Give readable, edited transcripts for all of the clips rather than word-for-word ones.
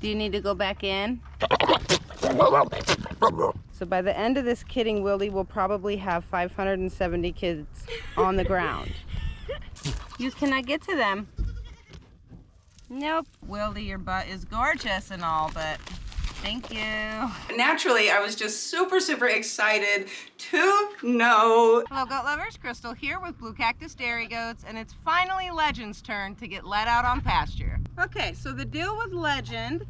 Do you need to go back in? So by the end of this kidding, Wildy will probably have 570 kids on the ground. You cannot get to them. Nope. Wildy, your butt is gorgeous and all, but thank you. Naturally, I was just super excited to know. Hello, goat lovers. Crystal here with Blue Cactus Dairy Goats, and it's finally Legend's turn to get let out on pasture. Okay, so the deal with Legend,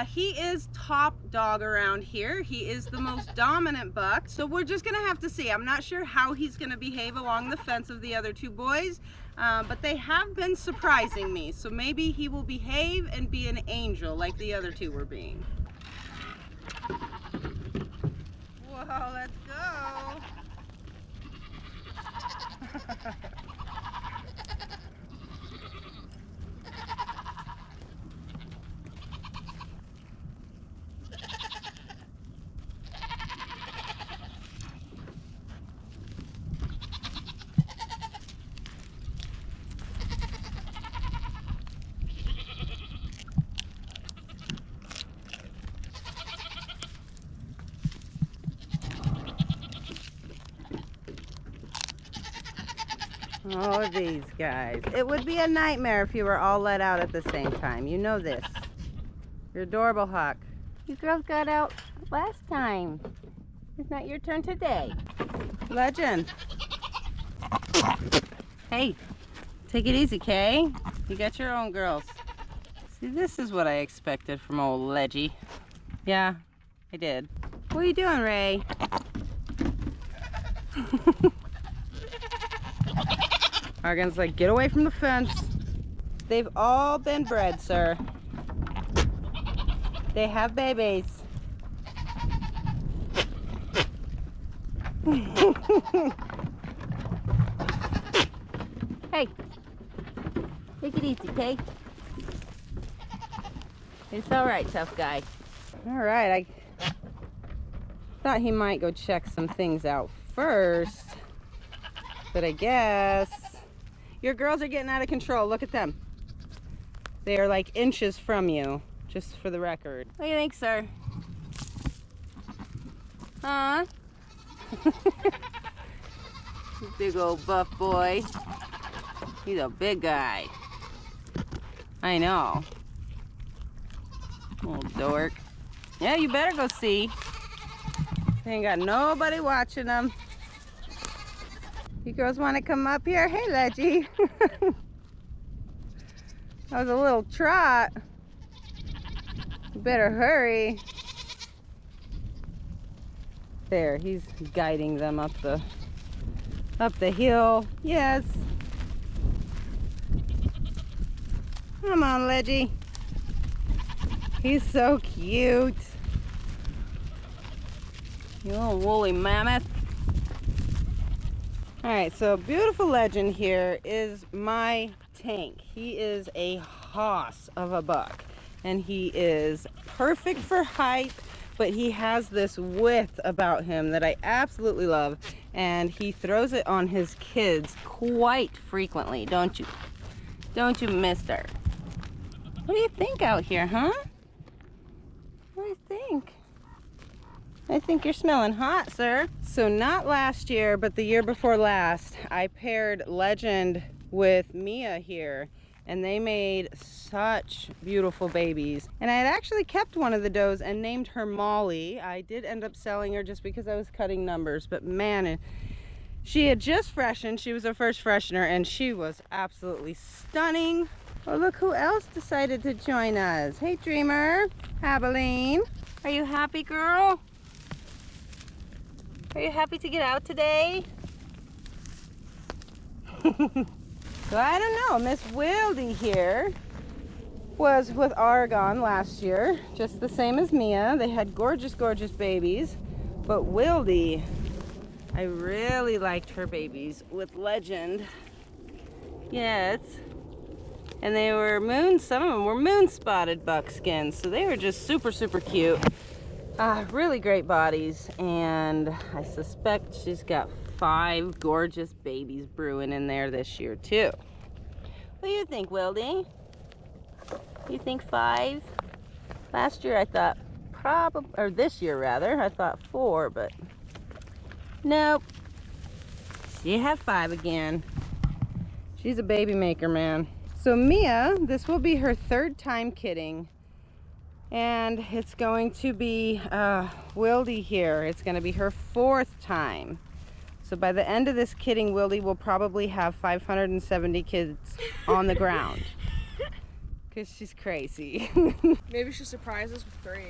he is top dog around here. He is the most dominant buck, so we're just gonna have to see. I'm not sure how he's gonna behave along the fence of the other two boys, but they have been surprising me, so maybe he will behave and be an angel like the other two were being. Whoa, let's go. Oh, these guys. It would be a nightmare if you were all let out at the same time. You know this. You're adorable, Hawk. You girls got out last time. It's not your turn today. Legend. Hey, take it easy, Kay. You got your own girls. See, this is what I expected from old Leggy. Yeah, I did. What are you doing, Ray? Argon's like, get away from the fence. They've all been bred, sir. They have babies. Hey, take it easy, Kay. It's all right, tough guy. All right, I thought he might go check some things out first, but I guess. Your girls are getting out of control. Look at them. They are like inches from you, just for the record. What do you think, sir? Huh? Big old buff boy. He's a big guy. I know. Little dork. Yeah, you better go see. They ain't got nobody watching them. You girls want to come up here? Hey, Leggy. That was a little trot. You better hurry. There, he's guiding them up the hill. Yes. Come on, Leggy. He's so cute. You little woolly mammoth. All right, so beautiful Legend here is my tank. He is a hoss of a buck, and he is perfect for height, but he has this width about him that I absolutely love, and he throws it on his kids quite frequently, don't you? Don't you, mister? What do you think out here, huh? What do you think? I think you're smelling hot, sir. So not last year, but the year before last, I paired Legend with Mia here, and they made such beautiful babies. And I had actually kept one of the does and named her Molly. I did end up selling her just because I was cutting numbers, but man, she had just freshened. She was her first freshener, and she was absolutely stunning. Oh, look who else decided to join us. Hey, Dreamer. Abilene. Are you happy, girl? Are you happy to get out today? So I don't know, Miss Wildy here was with Argon last year, just the same as Mia. They had gorgeous, gorgeous babies, but Wildy, I really liked her babies with Legend. Yes. And they were some of them were moon spotted buckskins, so they were just super, super cute. Really great bodies, and I suspect she's got 5 gorgeous babies brewing in there this year too. What do you think, Wildy? You think 5 Last year I thought probably, or this year rather, I thought 4, but nope. She had 5 again. She's a baby maker, man. So Mia, this will be her 3rd time kidding. And it's going to be Wildy here. It's going to be her 4th time. So by the end of this kidding, Wildy will probably have 570 kids on the ground. Because she's crazy. Maybe she'll surprise us with 3.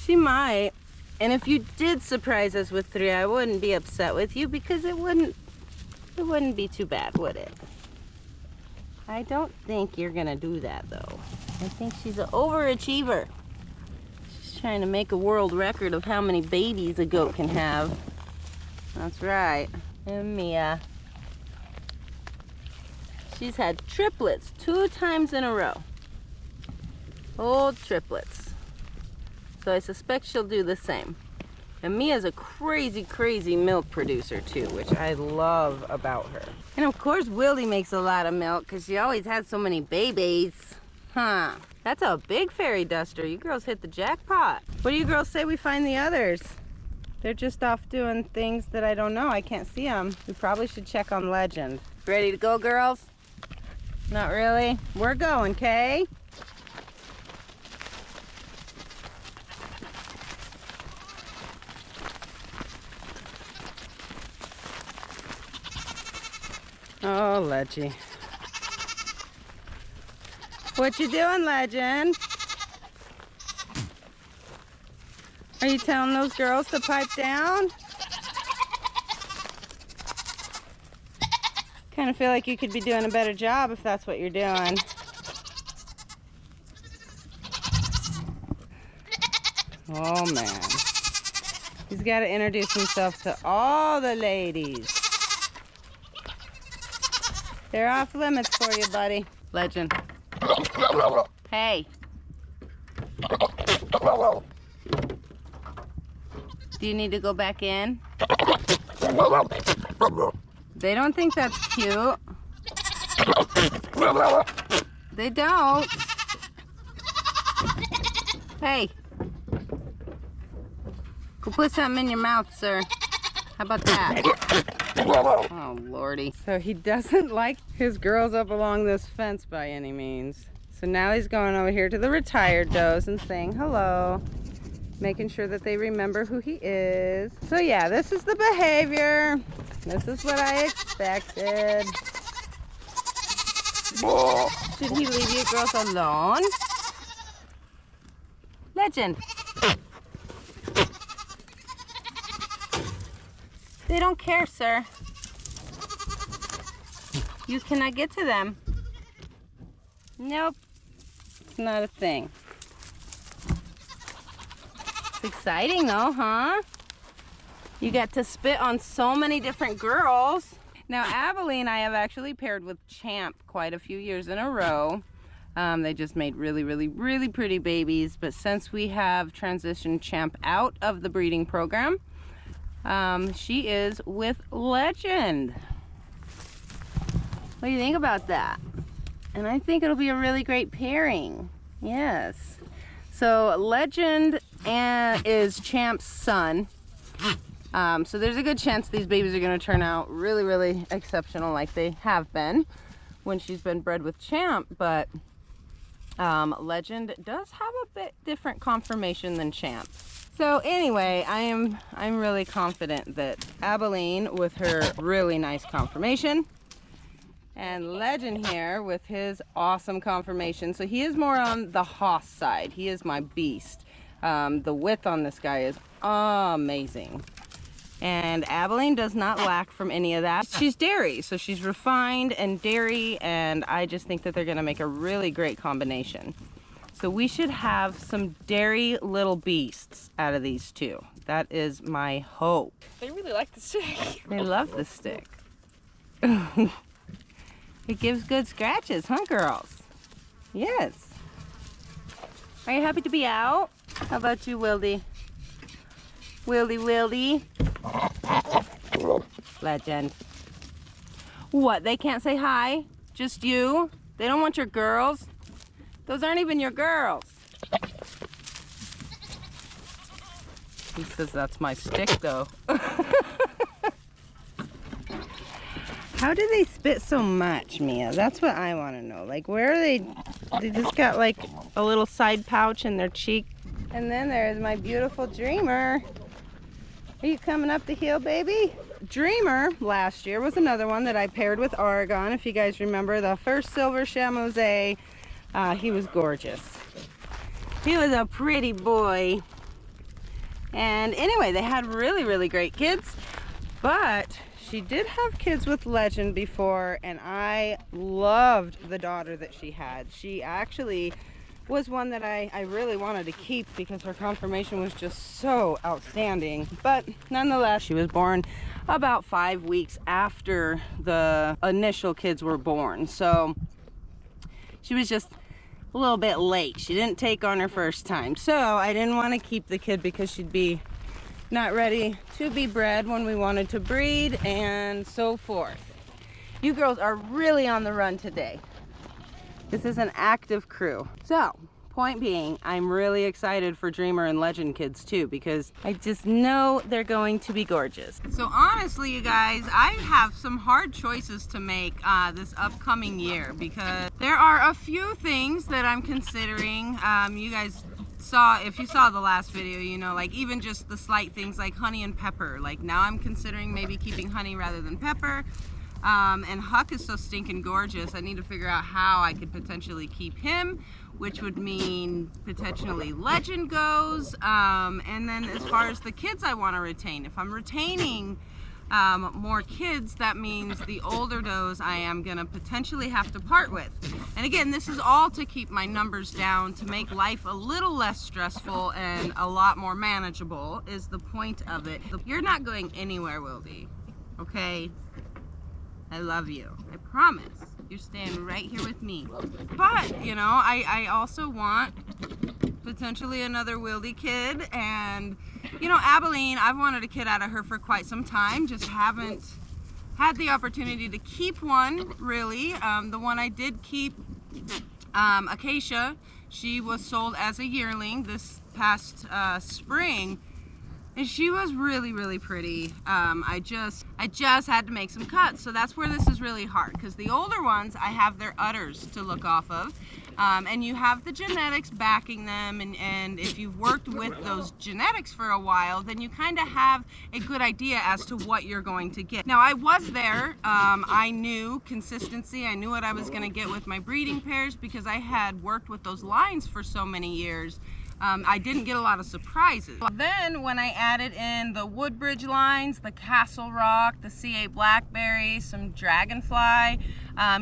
She might. And if you did surprise us with 3, I wouldn't be upset with you because it wouldn't be too bad, would it? I don't think you're gonna do that though. I think she's an overachiever. She's trying to make a world record of how many babies a goat can have. That's right. And Mia. She's had triplets 2 times in a row. Old triplets. So I suspect she'll do the same. And Mia's a crazy, crazy milk producer too, which I love about her. And of course, Wildy makes a lot of milk because she always has so many babies. Huh. That's a big fairy duster. You girls hit the jackpot. What do you girls say we find the others? They're just off doing things that I don't know. I can't see them. We probably should check on Legend. Ready to go, girls? Not really? We're going, Kay? Oh, Leggy. What you doing, Legend? Are you telling those girls to pipe down? Kind of feel like you could be doing a better job if that's what you're doing. Oh, man. He's got to introduce himself to all the ladies. They're off limits for you, buddy. Legend. Hey. Do you need to go back in? They don't think that's cute. They don't. Hey. Go put something in your mouth, sir. How about that? Oh, Lordy. So he doesn't like his girls up along this fence by any means. So now he's going over here to the retired does and saying hello. Making sure that they remember who he is. So yeah, this is the behavior. This is what I expected. Should he leave you girls alone? Legend. They don't care, sir. You cannot get to them. Nope. It's not a thing. It's exciting though, huh? You get to spit on so many different girls. Now, Abilene, I have actually paired with Champ quite a few years in a row. They just made really, really, really pretty babies. But since we have transitioned Champ out of the breeding program, she is with Legend. What do you think about that? And I think it'll be a really great pairing. Yes. So Legend is Champ's son. So there's a good chance these babies are going to turn out really, really exceptional like they have been when she's been bred with Champ. But Legend does have a bit different conformation than Champ. So anyway, I'm really confident that Abilene with her really nice conformation and Legend here with his awesome conformation. So he is more on the hoss side. He is my beast. The width on this guy is amazing. And Abilene does not lack from any of that. She's dairy, so she's refined and dairy, and I just think that they're gonna make a really great combination. So we should have some dairy little beasts out of these two. That is my hope. They really like the stick. They love the stick. It gives good scratches, huh, girls? Yes. Are you happy to be out? How about you, Wildy? Wildy. Legend. What, they can't say hi? Just you? They don't want your girls? Those aren't even your girls. He says that's my stick though. How do they spit so much, Mia? That's what I want to know. Like, where are they? They just got like a little side pouch in their cheek. And then there's my beautiful Dreamer. Are you coming up the hill, baby? Dreamer last year was another one that I paired with Oregon. If you guys remember the first silver chamois, he was gorgeous. He was a pretty boy. And anyway, they had really, really great kids. But she did have kids with Legend before, and I loved the daughter that she had. She actually was one that I really wanted to keep because her conformation was just so outstanding. But nonetheless, she was born about 5 weeks after the initial kids were born. So she was just a little bit late. She didn't take on her first time. So I didn't want to keep the kid because she'd be not ready to be bred when we wanted to breed and so forth. You girls are really on the run today. This is an active crew. So, point being, I'm really excited for Dreamer and Legend kids too, because I just know they're going to be gorgeous. So honestly, you guys, I have some hard choices to make this upcoming year, because there are a few things that I'm considering. You guys saw, if you saw the last video, you know, like even just the slight things like honey and pepper. Like now I'm considering maybe keeping honey rather than pepper. And Huck is so stinking gorgeous. I need to figure out how I could potentially keep him, which would mean potentially Legend goes. And then as far as the kids I want to retain, if I'm retaining more kids, that means the older does I am gonna potentially have to part with. And again, this is all to keep my numbers down, to make life a little less stressful and a lot more manageable is the point of it. You're not going anywhere, Wildy, okay? I love you, I promise. You're staying right here with me. But, you know, I also want potentially another Wildy kid, and you know, Abilene, I've wanted a kid out of her for quite some time, just haven't had the opportunity to keep one, really. The one I did keep, Acacia, she was sold as a yearling this past spring, and she was really, really pretty. I just had to make some cuts, so that's where this is really hard, because the older ones, I have their udders to look off of. And you have the genetics backing them, and if you've worked with those genetics for a while, then you kind of have a good idea as to what you're going to get. Now, I was there. I knew consistency. I knew what I was going to get with my breeding pairs because I had worked with those lines for so many years. I didn't get a lot of surprises. Then when I added in the Woodbridge lines, the Castle Rock, the CA Blackberry, some Dragonfly,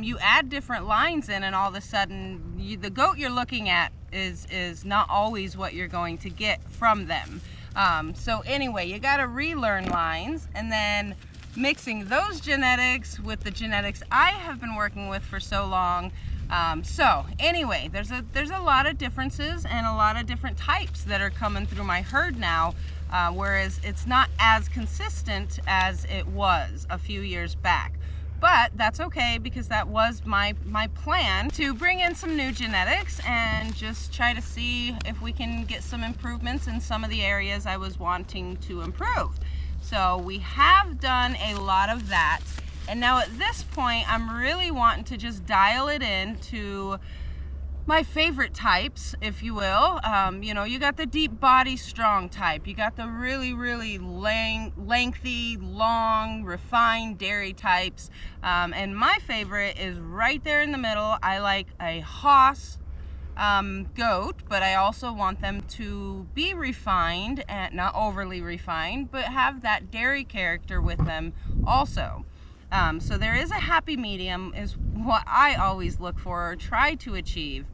you add different lines in, and all of a sudden the goat you're looking at is not always what you're going to get from them. So anyway, you got to relearn lines, and then mixing those genetics with the genetics I have been working with for so long. So anyway, there's a lot of differences and a lot of different types that are coming through my herd now, whereas it's not as consistent as it was a few years back. But that's okay, because that was my plan, to bring in some new genetics and just try to see if we can get some improvements in some of the areas I was wanting to improve. So we have done a lot of that. And now at this point, I'm really wanting to just dial it in to my favorite types, if you will. You know, you got the deep body strong type. You got the really, really lengthy, long, refined dairy types. And my favorite is right there in the middle. I like a Haas goat, but I also want them to be refined, and not overly refined, but have that dairy character with them also. So there is a happy medium, is what I always look for or try to achieve.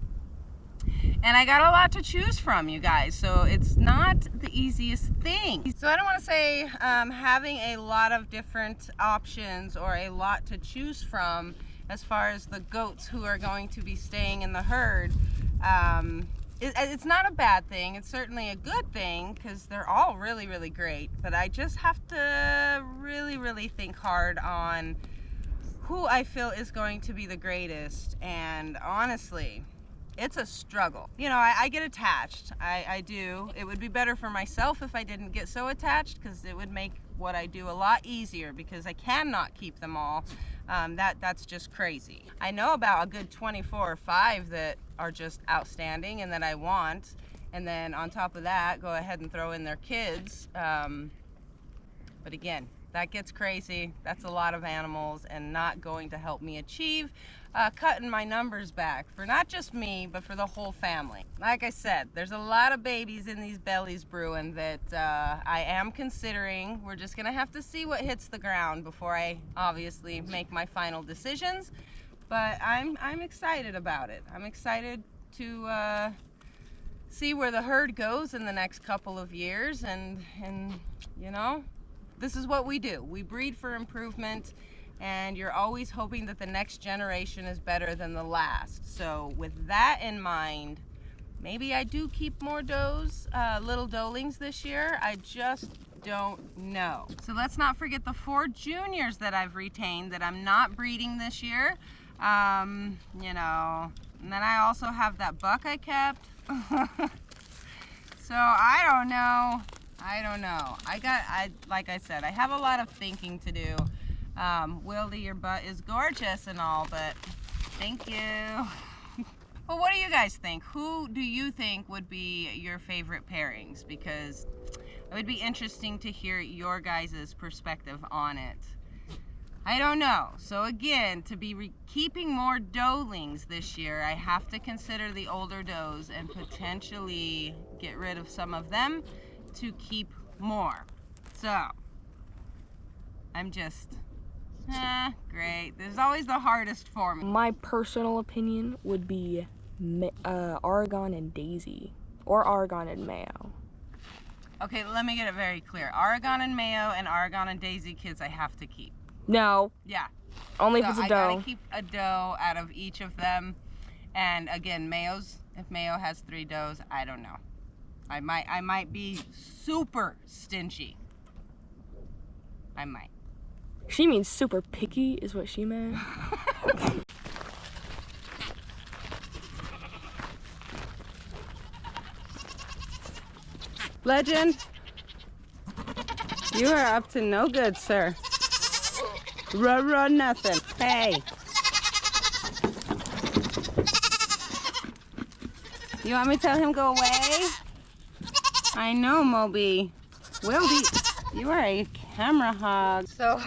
And I got a lot to choose from, you guys, so it's not the easiest thing. So I don't want to say having a lot of different options or a lot to choose from as far as the goats who are going to be staying in the herd. It's not a bad thing. It's certainly a good thing, because they're all really, really great. But I just have to really, really think hard on who I feel is going to be the greatest. And honestly, it's a struggle. You know, I get attached. I do. It would be better for myself if I didn't get so attached, because it would make what I do a lot easier, because I cannot keep them all. That's just crazy. I know about a good 24 or 5 that are just outstanding and that I want. And then on top of that, go ahead and throw in their kids. But again, that gets crazy. That's a lot of animals and not going to help me achieve cutting my numbers back for not just me, but for the whole family. Like I said, there's a lot of babies in these bellies brewing that I am considering. We're just gonna have to see what hits the ground before I obviously make my final decisions. But I'm excited about it. I'm excited to see where the herd goes in the next couple of years, and you know, this is what we do. We breed for improvement, and you're always hoping that the next generation is better than the last. So with that in mind, maybe I do keep more does, little doelings this year. I just don't know. So let's not forget the 4 juniors that I've retained that I'm not breeding this year. You know, and then I also have that buck I kept. So I don't know. Like I said, I have a lot of thinking to do. Wildy, your butt is gorgeous and all, but thank you. Well, what do you guys think? Who do you think would be your favorite pairings? Because it would be interesting to hear your guys' perspective on it. I don't know. So again, to be keeping more doelings this year, I have to consider the older does and potentially get rid of some of them to keep more. So I'm just, great. This is always the hardest for me. My personal opinion would be Oregon and Daisy, or Oregon and Mayo. Okay, let me get it very clear. Oregon and Mayo and Oregon and Daisy kids I have to keep. No. Yeah. Only So if it's a I doe. gotta keep a doe out of each of them. And again, if Mayo has 3 does, I don't know. I might be super stingy. I might. She means super picky is what she meant. Legend, you are up to no good, sir. Ruh, nothing. Hey. You want me to tell him go away? I know, Moby. Wildy, you are a camera hog. So,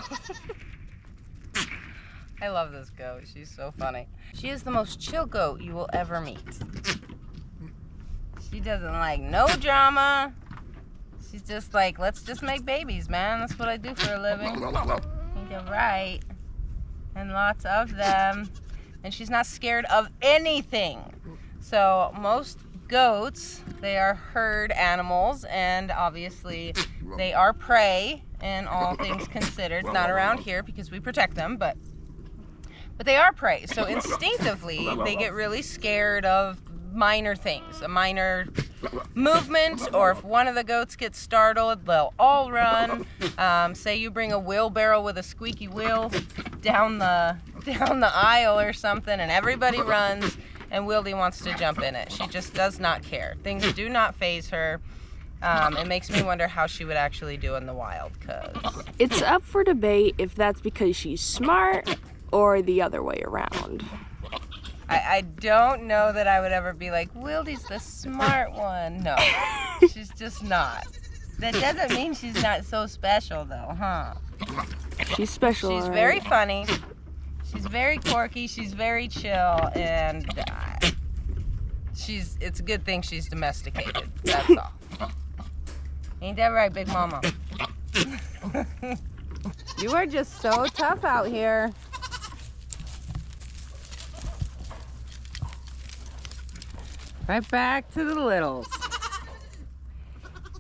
I love this goat. She's so funny. She is the most chill goat you will ever meet. She doesn't like no drama. She's just like, let's just make babies, man. That's what I do for a living. You're right. And lots of them. And she's not scared of anything. So most goats, they are herd animals, and obviously they are prey in all things considered. Not around here because we protect them, but they are prey. So instinctively they get really scared of minor things, a minor movement, or if one of the goats gets startled, they'll all run. Say you bring a wheelbarrow with a squeaky wheel down the aisle or something, and everybody runs, and Wildy wants to jump in it. She just does not care. Things do not faze her. It makes me wonder how she would actually do in the wild, cause It's up for debate if that's because she's smart or the other way around. I don't know that I would ever be like, Wildy's the smart one. No, she's just not. That doesn't mean she's not so special though, huh? She's special. She's right? very funny. She's very quirky. She's very chill, and it's a good thing she's domesticated. That's all. Ain't that right, Big Mama? You are just so tough out here. Right back to the littles.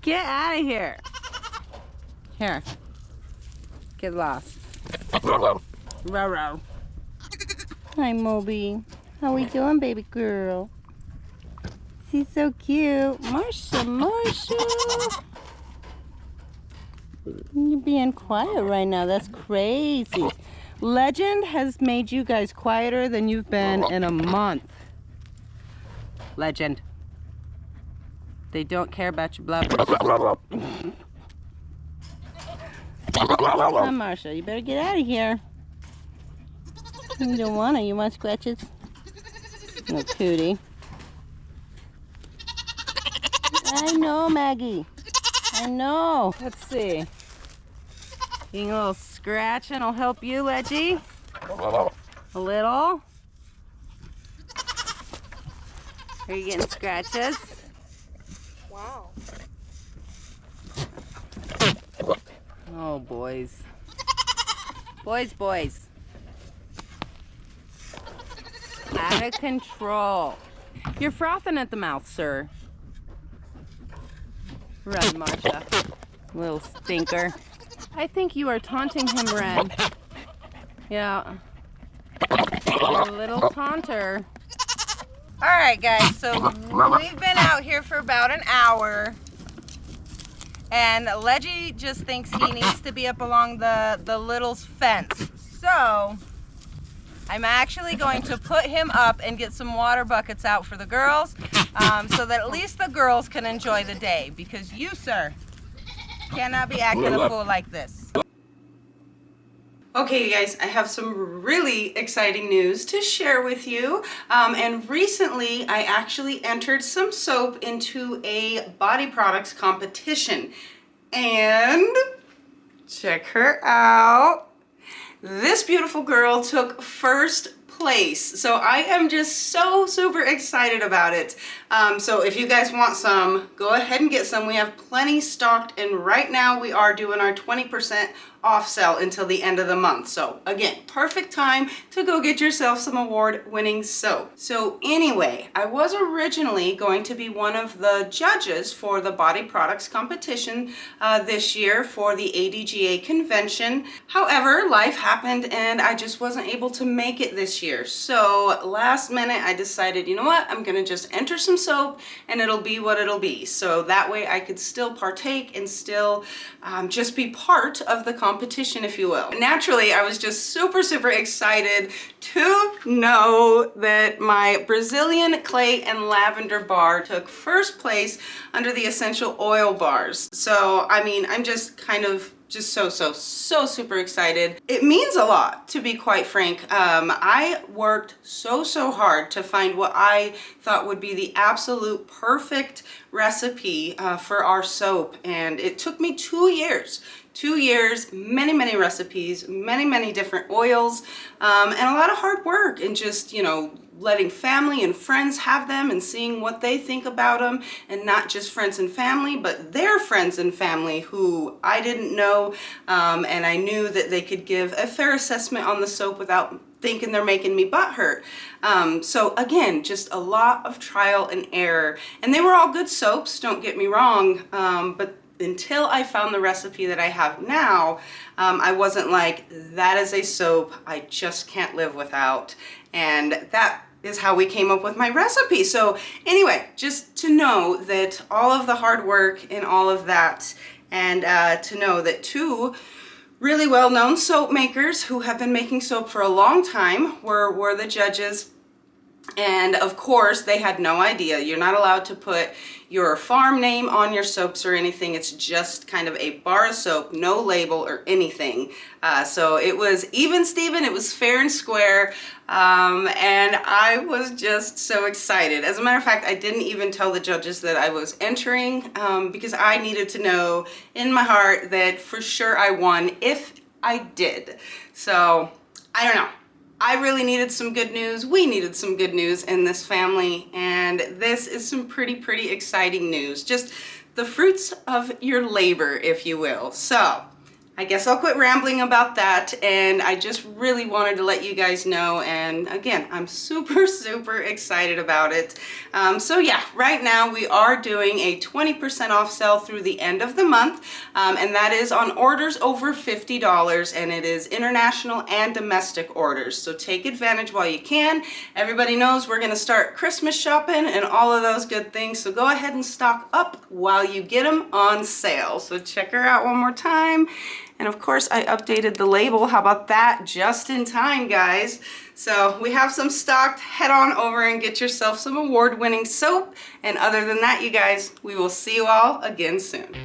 Get out of here. Here. Get lost. Row. Hi, Moby. How we doing, baby girl? She's so cute. Marsha. You're being quiet right now. That's crazy. Legend has made you guys quieter than you've been in a month. Legend. They don't care about your blubbers. Come, Marsha, you better get out of here. You don't want to. You want scratches? No, Cootie. I know, Maggie. I know. Let's see. Getting a little scratching will help you, Leggy. A little. Are you getting scratches? Wow. Oh, boys. Boys. Out of control. You're frothing at the mouth, sir. Run, Marsha. Little stinker. I think you are taunting him, Ren. Yeah. You're a little taunter. Alright, guys, so we've been out here for about an hour. And Leggy just thinks he needs to be up along the little's fence. So I'm actually going to put him up and get some water buckets out for the girls, so that at least the girls can enjoy the day, because you, sir, cannot be acting a fool like this. Okay, you guys, I have some really exciting news to share with you. And recently, I actually entered some soap into a body products competition. And check her out. This beautiful girl took first place. So I am just so super excited about it. So if you guys want some, go ahead and get some. We have plenty stocked, and right now we are doing our 20% off sale until the end of the month. So again, perfect time to go get yourself some award-winning soap. So anyway, I was originally going to be one of the judges for the body products competition this year for the ADGA convention. However, life happened and I just wasn't able to make it this year. So last minute I decided, you know what, I'm gonna just enter some soap and it'll be what it'll be. So that way I could still partake and still just be part of the competition, if you will. Naturally, I was just super excited to know that my Brazilian clay and lavender bar took first place under the essential oil bars. So, I mean, I'm just kind of so super excited. It means a lot, to be quite frank. I worked so hard to find what I thought would be the absolute perfect recipe for our soap, and it took me 2 years. 2 years, many recipes, many different oils, and a lot of hard work, and just, you know, letting family and friends have them and seeing what they think about them, and not just friends and family, but their friends and family who I didn't know, and I knew that they could give a fair assessment on the soap without thinking they're making me butt hurt. So again, just a lot of trial and error, and they were all good soaps, don't get me wrong, but until I found the recipe that I have now, I wasn't like, that is a soap I just can't live without. And that is how we came up with my recipe. So anyway, just to know that all of the hard work and all of that, and to know that two really well-known soap makers who have been making soap for a long time were the judges. And of course, they had no idea. You're not allowed to put your farm name on your soaps or anything. It's just kind of a bar of soap, no label or anything. So it was even Steven, it was fair and square. And I was just so excited. As a matter of fact, I didn't even tell the judges that I was entering because I needed to know in my heart that for sure I won if I did. So I don't know. I really needed some good news. We needed some good news in this family, and this is some pretty exciting news. Just the fruits of your labor, if you will. So I guess I'll quit rambling about that, and I just really wanted to let you guys know, and again, I'm super excited about it. So yeah, right now we are doing a 20% off sale through the end of the month, and that is on orders over $50, and it is international and domestic orders. So take advantage while you can. Everybody knows we're gonna start Christmas shopping and all of those good things, so go ahead and stock up while you get them on sale. So check her out one more time. And of course I updated the label. How about that? Just in time, guys. So we have some stocked. Head on over and get yourself some award-winning soap. And other than that, you guys, we will see you all again soon.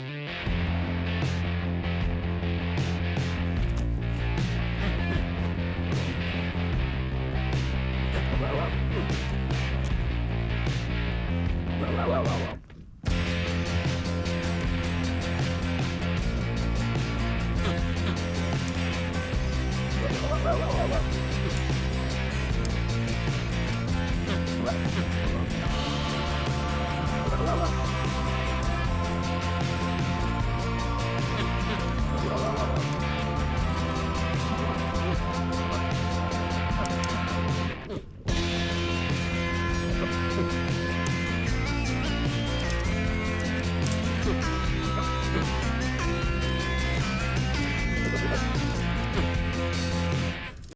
Wow.